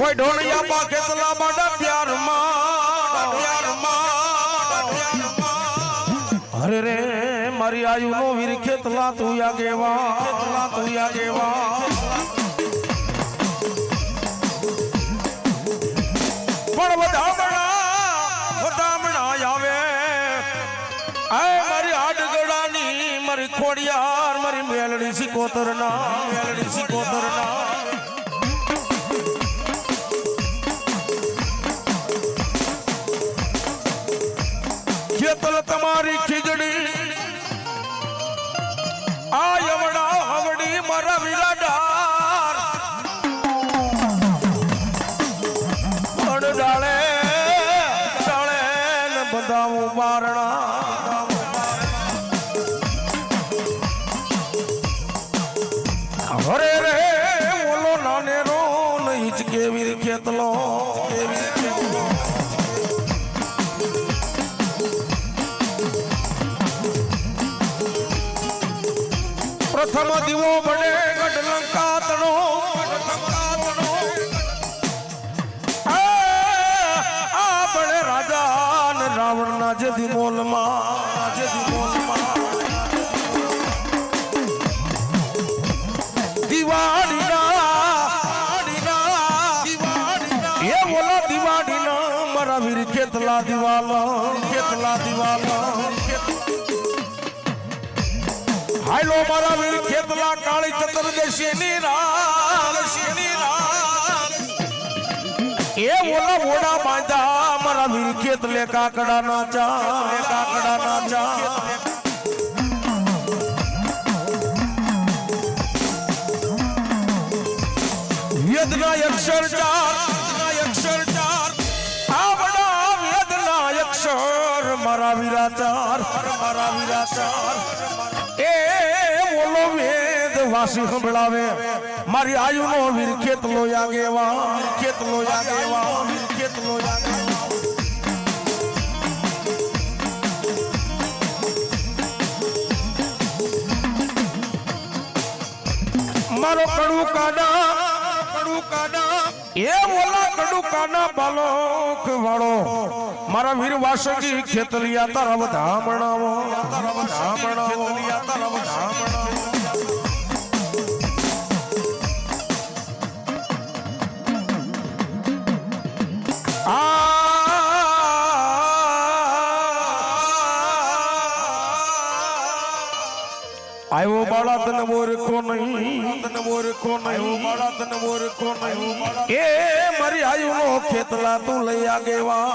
કોઈ ઢોલિયા બા કેટલા બાડા પ્યારમાં અરે રે મારી આયુ નો વીર ખેતલા તું આગેવા પણ વધામણા આવે આય મારી આડગડાની મારી ખોડિયાર મારી મેલડી સિકોતરના ખેતલ તમારી ખીજડી આ યવડા હવડી મારા વિરાડાર ડાળે ને બંધાવું બારણા હરે રે ઓલો નાનેરો નહીં જ કેવી ખેતલો પ્રથમ દીવો બને ગઢલંકા તણો આ બને રાજા ને રાવણ ના જેદી મોલમાં એ બોલો દિવાળીના મારા વીર ખેતલા દિવાલા હાલો મારા વીર ખેતલા કાળી ચતુર્દશીની રાત એ ઓલા મોડા બાંધા મારા વીર ખેતલે કાકડા નાચા વેદના અક્ષર ચાર આવડા વેદના અક્ષર મારા વીરાચાર એ બોલો વેદ વાસી સંભળાવે મારી આયુ નો વીર ખેતલો આગેવા મારો કડું કાડા એ બોલા કડું કાના બાલોક વાળો મારા વીર વાસજી ખેતલિયા તારા વધામણાવો આયો બાળા તને મોરખો નહીં એ મારી આયુ નો ખેતલા તું લઈ આગેવા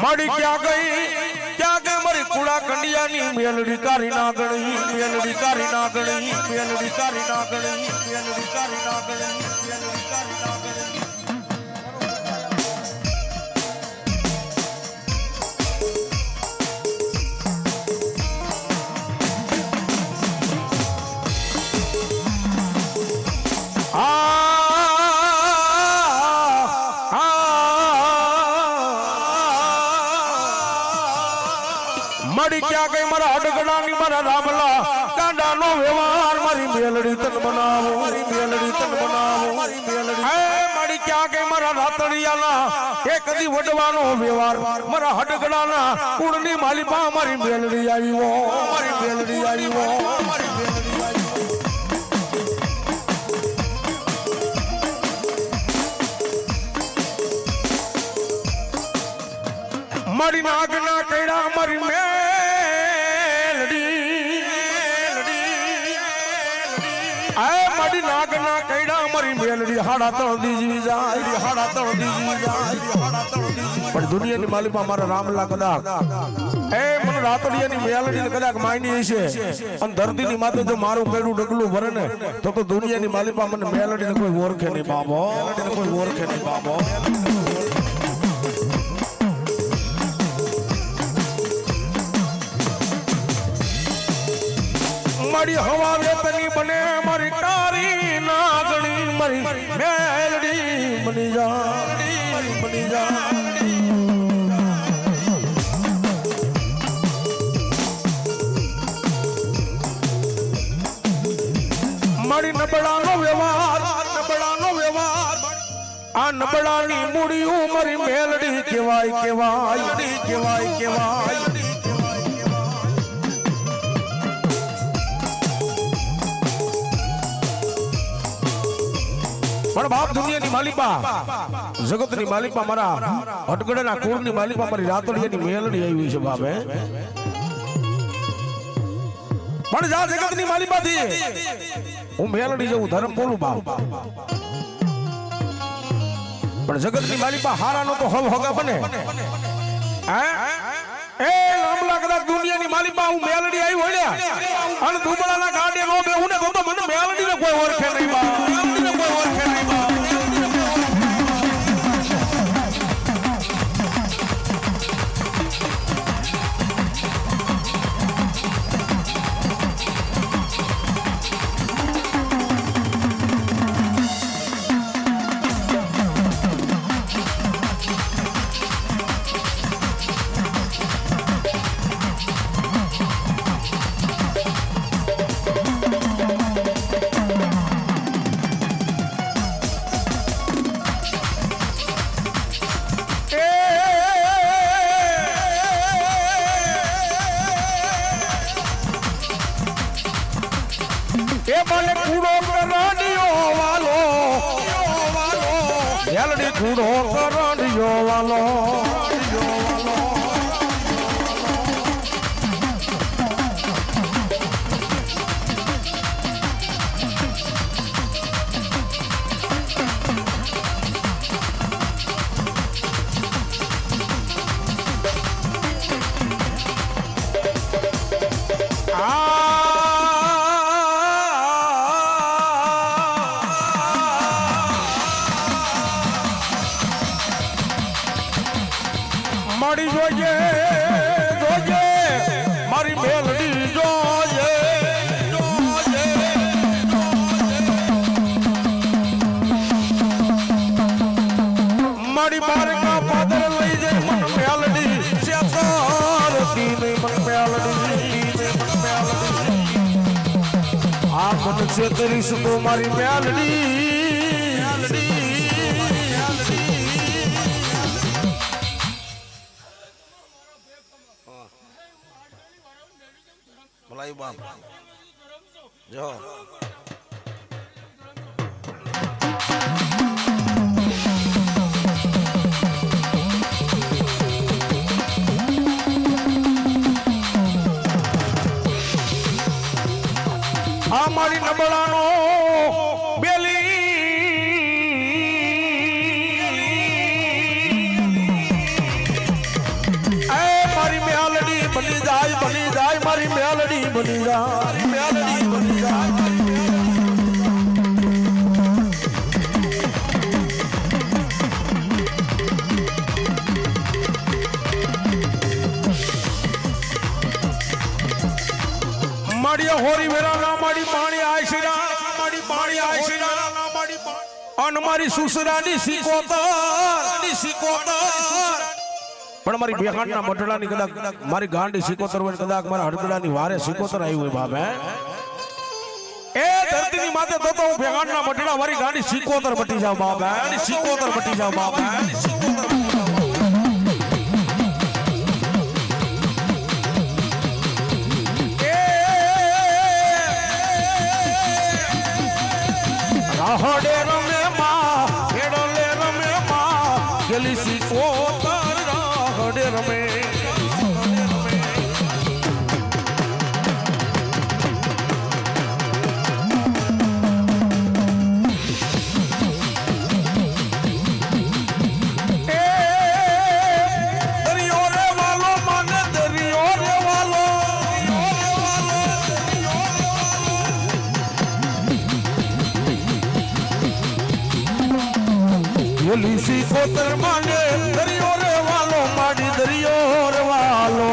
મળી ક્યાં ગઈ મારી કુડા કંડિયાની મેલડી કારી ના ગણી મળી ક્યાં ગઈ મારા અડગડાની મારા રામલા કાંડાનો વ્યવહાર મારી મેલડી તન બનાવો મળી ક્યાં ગઈ મારા રાતડિયાના એક દી વડવાનો વ્યવહાર મારા હડગડાના કુળની માલિપા મારી મેલડી આવ્યો મારી નાગના કૈડા મારી મેલડી આય માડી નાગના કૈડા મારી મેલડી હાડા તળ દીજી જાય હાડા તળ દીજી જાય હાડા તળ દીજી પણ દુનિયાની માલિકા મારા રામલા કદાચ એ મને રાતડિયાની મેલડીને કદાચ માંડી છે અને ધરતીની માથે જો મારું કૈડું ડગલું ભરે ને તો દુનિયાની માલિકા મને મેલડીને કોઈ ઓળખે નહીં બાબો મેલડીને કોઈ ઓળખે નહીં બાબો મારી હવા વેતની બને મારી કારી નાગણી મારી મેલડી બની જા મારી નબળાનો વ્યવહાર આ નબળાની મૂડીયું મારી મેલડી કહેવાય પણ બાપ દુનિયાની માલિકા જગતની માલિકા મારા હટગડાના કુળની માલિકા મારી રાતડિયાની મેલડી આવી છે બાપ પણ જા જગતની માલિકા થી હું મેલડી જેવું ધર્મ બોલું બાપ પણ જગતની માલિકા હારાનો તો હવ હગા બને એ લાંબલા કદાચ દુનિયાની માલિકા હું મેલડી આવી હોય અને દુબળાના ગાડે નો બેહું ને તો મને મેલડીને કોઈ ઓળખે નહીં બાપ મેલડીને કોઈ ઓળખે નહીં બાપ મેલડી કૂડો કરડિયો વાલો મારી જોજે મારી મેલડી જોજે મારી બારકા પાદર લઈ જાય મન મેલડી શેતારતી નહીં મન મેલડી આ મન છેતરીશ તો મારી મેલડી મલાઈ બાપ જો આ મારી નબળાનો બેલી મારી મેલડી બની જાય મારી મેલડી બની જાય માડી હોરી વેરા ના માડી પાણી આશીરા અને મારી સુસરાની સિકોતર પણ મારી બેહાણના મઢડાની કદાચ મારી ગાંડી સિકોતર હોય કદાચ મારા હડગડાની વારે સિકોતર આવી હોય બાપ એ ધરતીની માથે તો હું બેહાણના મઢડા મારી ગાંડી સિકોતર બટી જાવ બાપ સિકોતર બટી જાવ બાપ રાહડે રમે માં ખેડલે રમે માં ગલી સિકોતર રાહડે રમે એલી સિકોતર માને દરિયો રે વાલો માડી દરિયો રે વાલો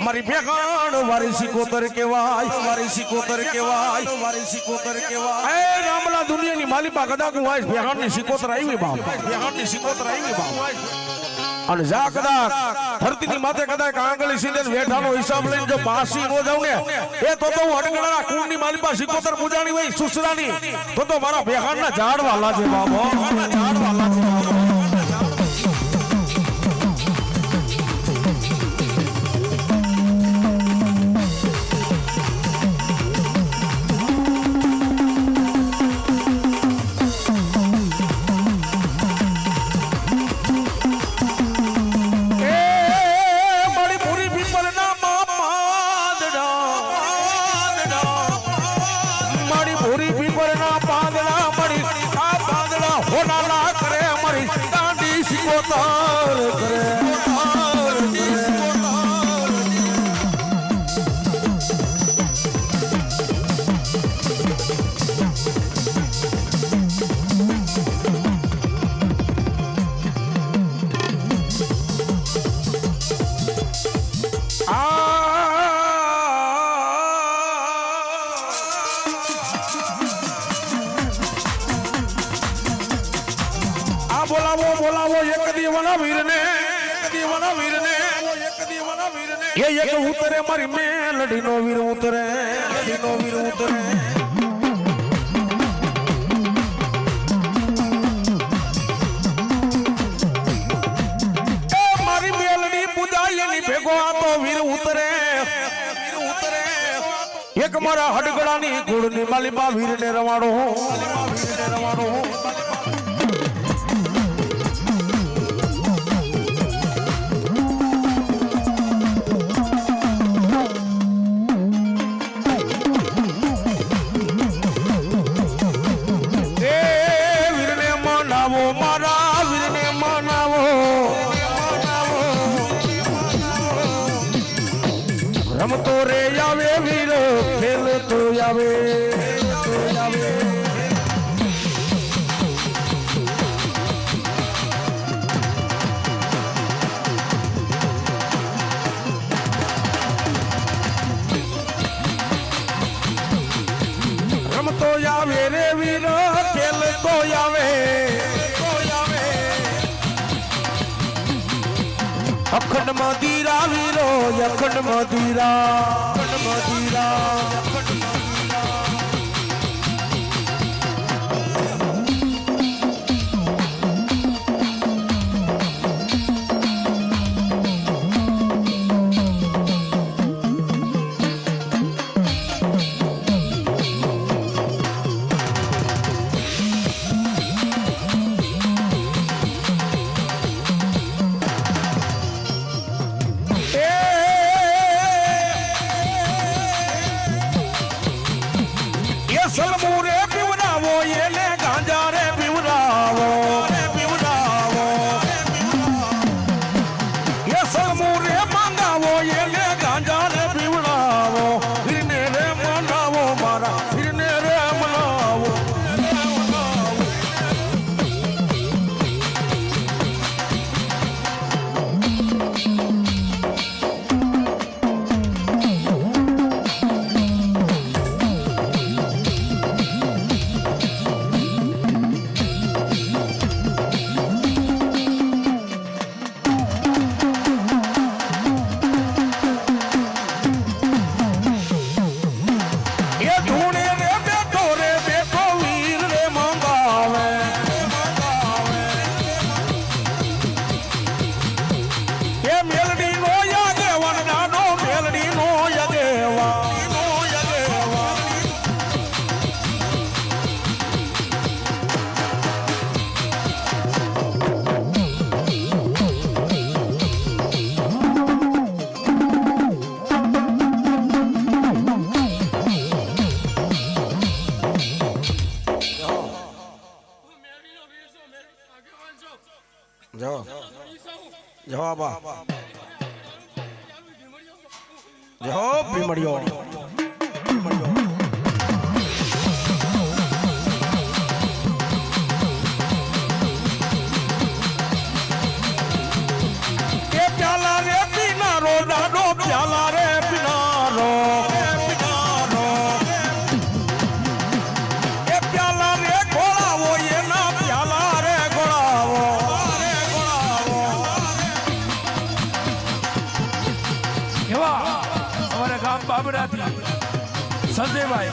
મારી ભેગાણ વારી સિકોતર કેવાય વારી સિકોતર કેવાય વારી સિકોતર કેવાય એ રામલા દુનિયાની માલિપા કદાચ હું આઈશ ભેગાણની સિકોતર આવી બાપ ભેગાણની સિકોતર આવી બાપ અને જા કદાચ ધરતીની માથે કદાચ આંગળી સીધે વેઠાનો હિસાબ લઈને જો પાસી નો જાઉં ને એ તો હું અડગડાના કુંડની માલિપા સિકોતર પૂજાણી હોય સુસરાની તો મારા ભેગાણના ઝાડ વાલા છે બાબો ઝાડ વાલા છે બાબો બોલાવો એક દીવાના વીરને એ એક ઉતરે મારી મેલડીનો વીર ઉતરે લડીનો વીર ઉતરે એ મારી મેલડી પૂજાય એની ભેગો આ તો વીર ઉતરે એક મારા હડગડાની ગુડની માલિપા વીરને રવાડો રમતો રે આવે વીરો ખેલતો આવે રમતો આવે રે વીરો ખેલતો આવે અખંડ મદીરા વીરો અખંડ મદીરા જાઓ જાઓ બા જાઓ ભીમડિયો એ પ્યાલા રે પીનારો દાડો પ્યાલા રે પીનારો એ પ્યાલા રે ગોળાવો એના પ્યાલા રે ગોળાવો એવા અમારા ગામ બાબરાથી સંજયભાઈ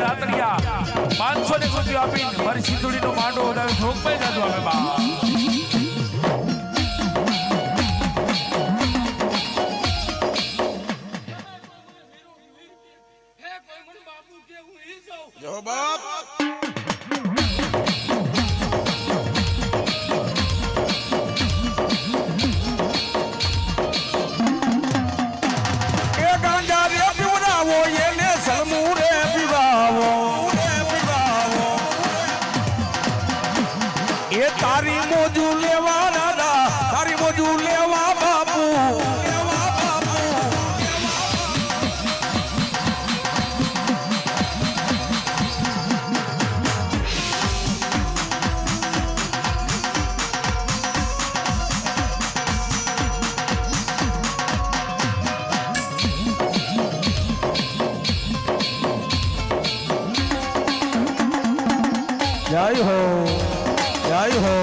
રાતડિયા 500 રૂપિયા આપીને મારી સિંધુડીનો માંડો વધારે ઠોકભાઈ જાદુ અમે બા જો બાપ એ ગાંજા રે પીવડાવો એને સલમુ રે પીવાવો એ તારી મોજુ લેવા દાદા તારી મોજુ લેવા બાપુ જય હો જય હો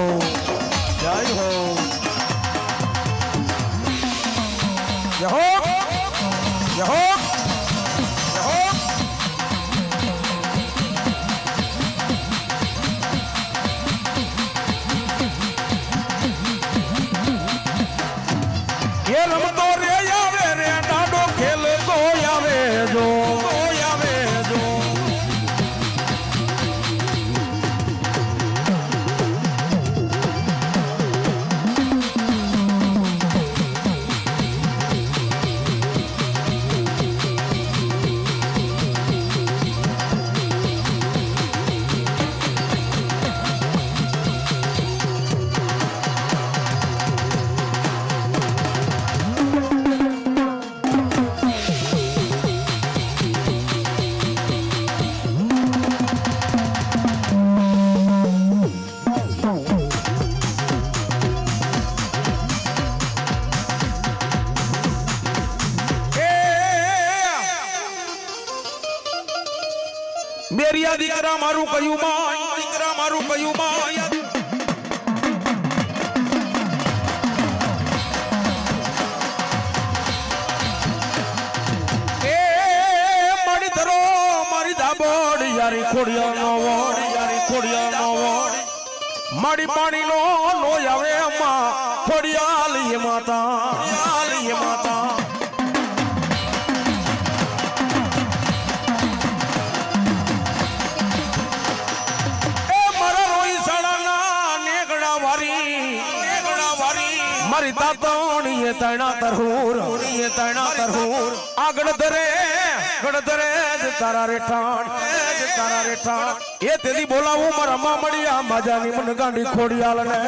જય હો જય હો જય હો જય હો એ રમતો રે આવે રે ડાડો ખેલતો આવે જો બેરિયા દીકરા મારું કયું માં દીકરા મારું કયું માં એ મારી ધરો મારી દાબોડ યારી ખોડિયા નો વોડ યારી ખોડિયા નો વોડ મારી પાણી નો નો આવે માં ખોડિયા લીએ માતા મારી તાતોણીએ તણા તરહૂર આગળ ધરે તારા રેઠાણ એ તેદી બોલાવું મારા મામડિયા માજાની મન ગાંડી ખોડિયાલ ને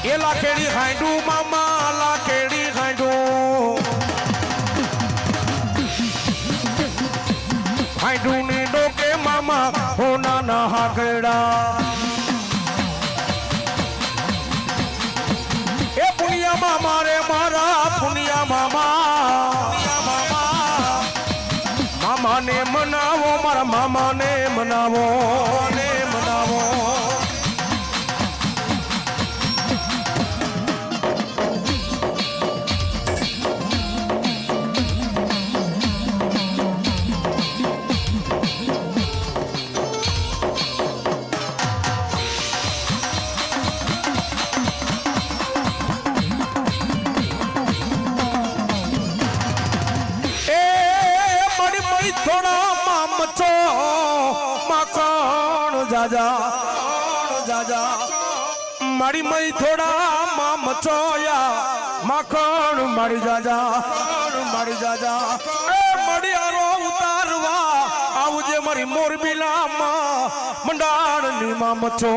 એ લાખેડી ખાંડું મામા લાખેડી ખાંડું ની ડોકે મામા હો નાના હાકડા એ પુનિયા મામા રે મારા પુનિયા મામા ને મનાવો મારા મામા ને મનાવો મચો માખણ જાજા જાજા મારી મઈ થોડા માં મચોયા માખણ મારી જાજા એ મડી આરો ઉતારવા આવજે મારી મોરબીલા માં મંડાળની માં મચો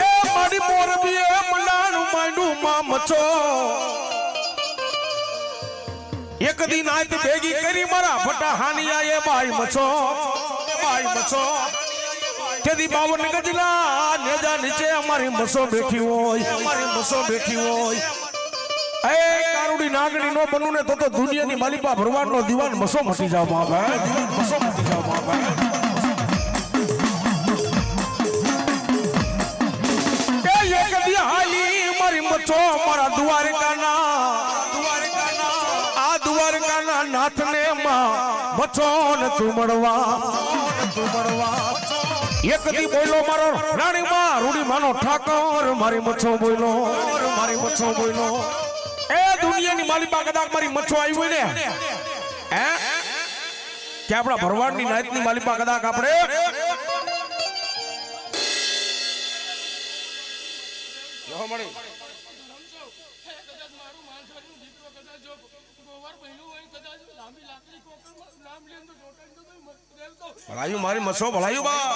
એ મારી મોરબી એ મંડાળું માંડું માં મચો એક દિન આજ ભેગી કરી મારા ફટા હાનિયા એ બાઈ મચો કેદી 52 ગજલા નેજા નીચે અમારી મસો બેઠી હોય એ કારુડી નાગણી નો બનુ ને તો દુનિયાની માલિપા ભરવાડનો દીવાન મસો મટી જાવ બાબા એ એક દી હાલી મારી મચો મારા દ્વારકાના નાથને માં મચો ને તું મળવા એક દી બોલો મારો રાણી માં રૂડી માનો ઠાકોર મારી મચ્છો બોલો એ દુનિયાની માલિપા કદાચ મારી મચ્છો આવી હોય ને હે કે આપણા ભરવાડની નાતની માલિપા કદાચ આપણે જો મળી ભલાયું મારી મચ્છો ભલાયું બા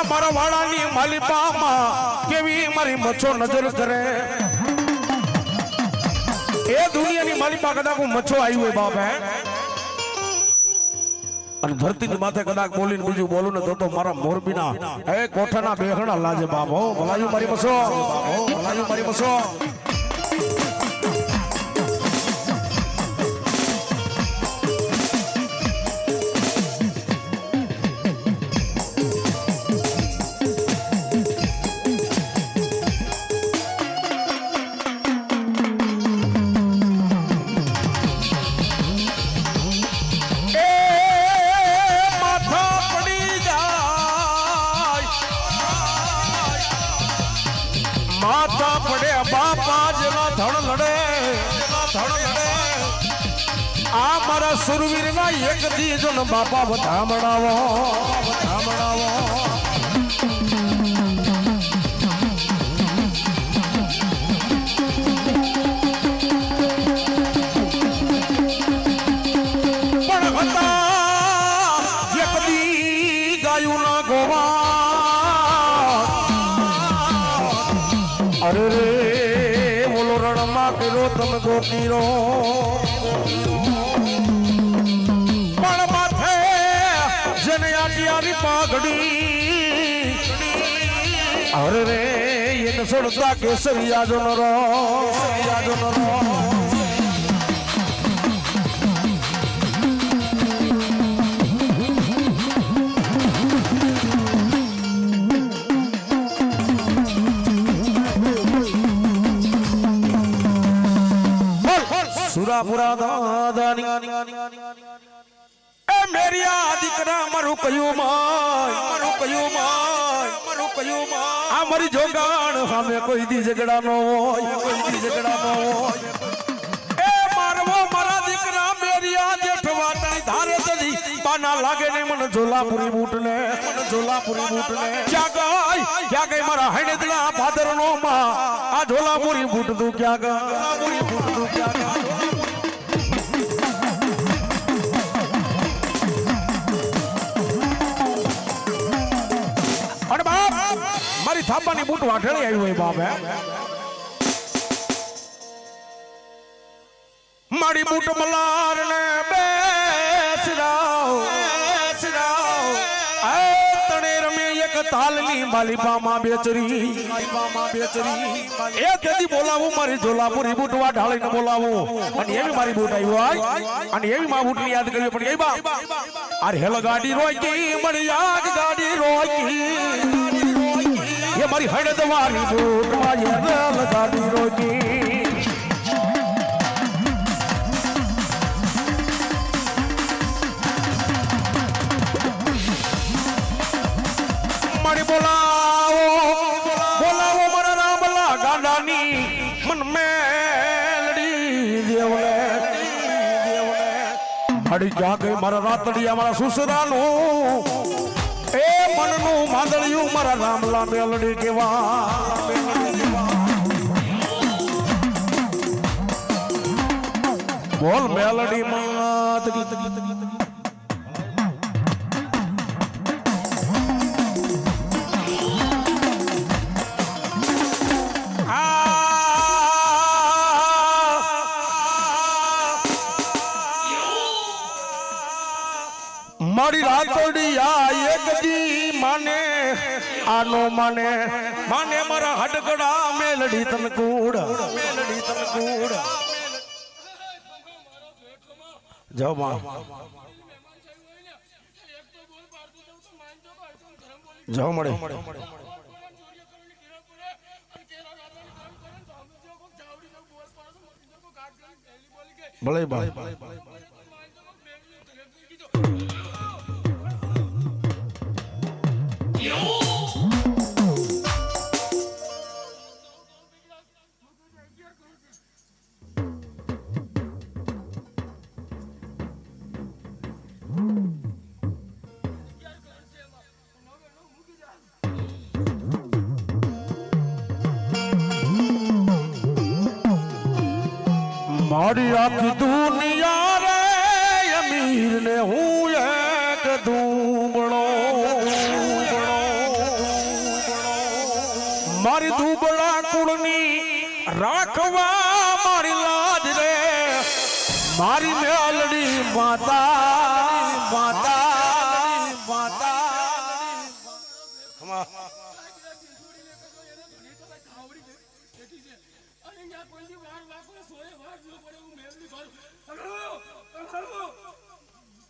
મારા વાળાની માલિપામાં કેવી મારી મચ્છો નજર કરે એ દુનિયાની માલિપા કદાચ હું મચ્છો આવી હોય બાપ હે અને ધરતી માથે કદાચ બોલીને બીજું બોલું ને તો મારા મોરબીના એ કોઠાના બેહણા લાજે બાપ હો ભલાયું મારી મચ્છો માથા પડે બાપા જેના ધણ લડે આ મારા સુરવીર ના એક દી જો ને બાપા વધામણાવો પણ હતા એક દી ગાયું ના ગોવા અરે રે બોલો રણમાં પેલો તમે ગોપીરો પણ માથે જેને આટિયાની પાઘડી અરે રે એને છોડતા કેસરિયા જો નરો સુરાપુરા દાદાની એ મેરિયા દીકરા મારું કયું માય આ મારી જોગાણ સામે કોઈ દી ઝઘડા નો હોય એ મારવો મારા દીકરા મેરિયા જેઠવાટાની ધારે ચડી બાના લાગે ને મને ઝોલાપુરી બૂટ ને ક્યાં ગઈ મારા હૈણેદલા ભાદરનો માં આ ઝોલાપુરી બૂટ તું ક્યાં ગઈ અને બાપ મારી થાપાની બૂટ વાઢેલી આવી હોય બાપ હે મારી બૂટ મલાર ને બેસરાવ તણે રમે એક તાલની માલિપામાં બેચરી એ કેદી બોલાવું મારી ઝોલાપુરી બૂટ વાઢાળીને બોલાવું અને એવી મારી બૂટ આવી હોય અને એવી માં બૂટ ની યાદ કરવી પડી ગઈ બાપ આ રેલ ગાડી રોકી મળી આગ ગાડી રોકી એ મારી હળદવારી બૂટ મારી રેલ ગાડી રોકી મારી બોલાવો બોલાવો મારા રામલા ગાડાની મન મેલડી દેવલે હડી જાગે મારા રાતડિયા મારા સુસરાનું એ મનનું માંદળિયું મારા રામલા મેલડી કેવા બોલ મેલડી માત ગીત મારી રાતડી આ એક દી માને આનો માને માને મારા હડગડા મેલડી તનકૂડ જાઓ માં જાઓ મળે ભલે ભાઈ મારી આખી દુનિયા રે અમીર ને હું એક દુબળો મારી દુબળા કુળની રાખવા મારી લાજ રે મારી મેલડી માતા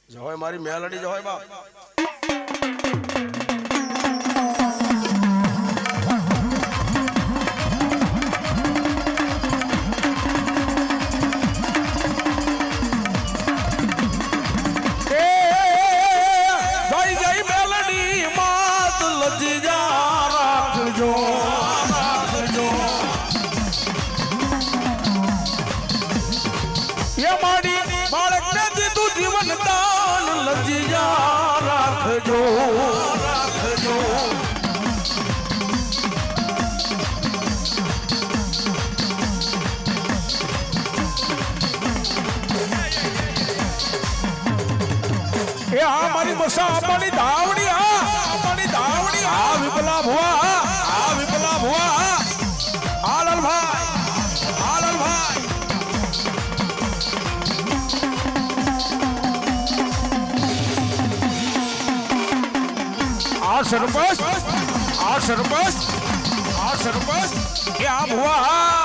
જય મારી મેલડી જય બાપ રાખજો એ આ મારી બસા આપણી ધાવણી આ વિપલા ભુવા આલલભાઈ સરપંચ એ આ ભુવા